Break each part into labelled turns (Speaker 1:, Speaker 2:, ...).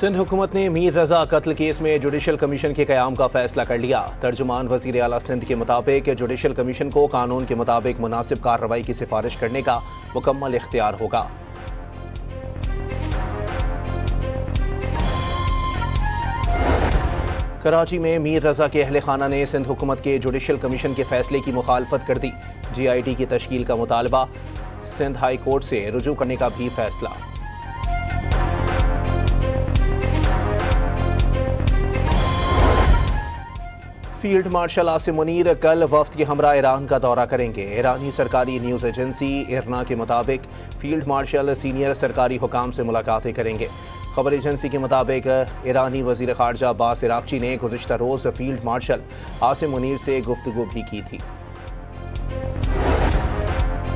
Speaker 1: सिंध हुकूमत ने मीर रजा कत्ल केस में जुडिशल कमीशन के क़याम का फैसला कर लिया। तर्जुमान वज़ीर आला सिंध के मुताबिक जुडिशल कमीशन को कानून के मुताबिक मुनासिब कार्रवाई की सिफारिश करने का मुकम्मल इख्तियार होगा। कराची में मीर रजा के अहले खाना ने सिंध हुकूमत के जुडिशल कमीशन के फैसले की मुखालफत कर दी। GIT की तश्कील का मुतालबा, सिंध हाई कोर्ट से रुजू करने का भी फैसला। फील्ड मार्शल आसिम मुनीर कल वफ्द के हमरा ईरान का दौरा करेंगे। ईरानी सरकारी न्यूज़ एजेंसी इरना के मुताबिक फील्ड मार्शल सीनियर सरकारी हुकाम से मुलाकातें करेंगे। खबर एजेंसी के मुताबिक ईरानी वज़ीर ख़ारजा अब्बास इराक़ची ने गुज़िश्ता रोज़ फील्ड मार्शल आसिम मुनीर से गुफ्तगू भी की थी।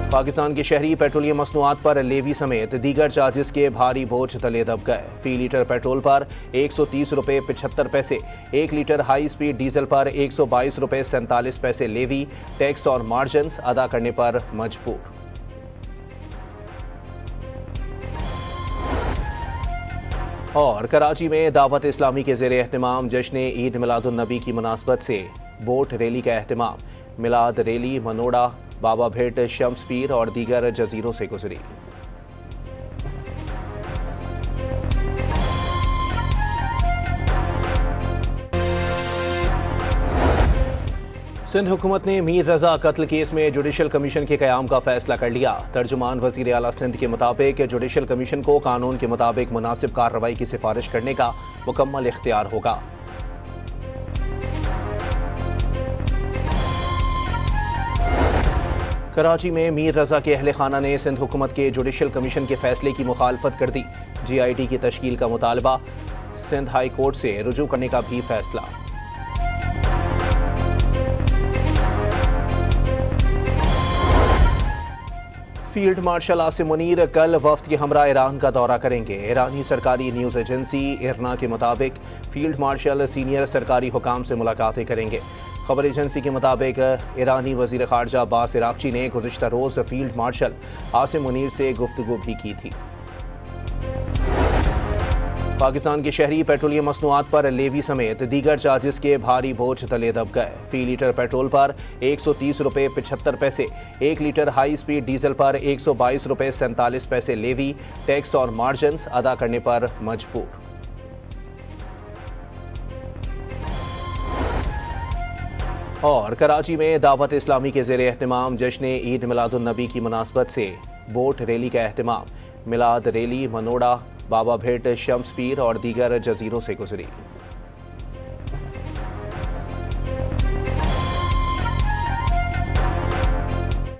Speaker 1: पाकिस्तान के शहरी पेट्रोलियम मसनूआत पर लेवी समेत दीगर चार्जेस के भारी बोझ तले दब गए। फी लीटर पेट्रोल पर 130 रुपये 75 पैसे, 1 लीटर हाई स्पीड डीजल पर 122 रुपये 47 पैसे लेवी, टैक्स और मार्जिन्स अदा करने पर मजबूर। और कराची में दावत इस्लामी के ज़ेर एहतमाम जश्न ईद मिलादुन नबी की मुनासबत से बोट रैली का एहतमाम। मिलाद रैली मनोड़ा, बाबा भेट, शम्स पीर और दीगर जजीरों से गुजरी। सिंध हुकूमत ने मीर रजा कत्ल केस में जुडिशल कमीशन के क़याम का फैसला कर लिया। तर्जुमान वज़ीर आला सिंध के मुताबिक जुडिशल कमीशन को कानून के मुताबिक मुनासिब कार्रवाई की सिफारिश करने का मुकम्मल इख्तियार होगा। कराची में मीर रजा के अहले खाना ने सिंध हुकूमत के जुडिशल कमीशन के फैसले की मुखालफत कर दी। GIT की तश्कील का मुतालबा, सिंध हाई कोर्ट से रुजू करने का भी फैसला। फील्ड मार्शल आसिम मुनीर कल वफ्द के हमरा ईरान का दौरा करेंगे। ईरानी सरकारी न्यूज़ एजेंसी इरना के मुताबिक फील्ड मार्शल सीनियर सरकारी हुकाम से मुलाकातें करेंगे। खबर एजेंसी के मुताबिक ईरानी वज़ीर ख़ारजा अब्बास इराक़ची ने गुज़िश्ता रोज़ फील्ड मार्शल आसिम मुनीर से गुफ्तगू भी की थी। पाकिस्तान के शहरी पेट्रोलियम मसनूआत पर लेवी समेत दीगर चार्जेस के भारी बोझ तले दब गए। फी लीटर पेट्रोल पर 130 रुपये 75 पैसे, 1 लीटर हाई स्पीड डीजल पर 122 रुपये 47 पैसे लेवी, टैक्स और मार्जिन्स अदा करने पर मजबूर। और कराची में दावत इस्लामी के ज़ेर एहतमाम जश्न ईद मिलादुन नबी की मुनासबत से बोट रैली का एहतमाम। मिलाद रैली मनोड़ा, बाबा भेट, शम्स पीर और दीगर जजीरों से गुजरी।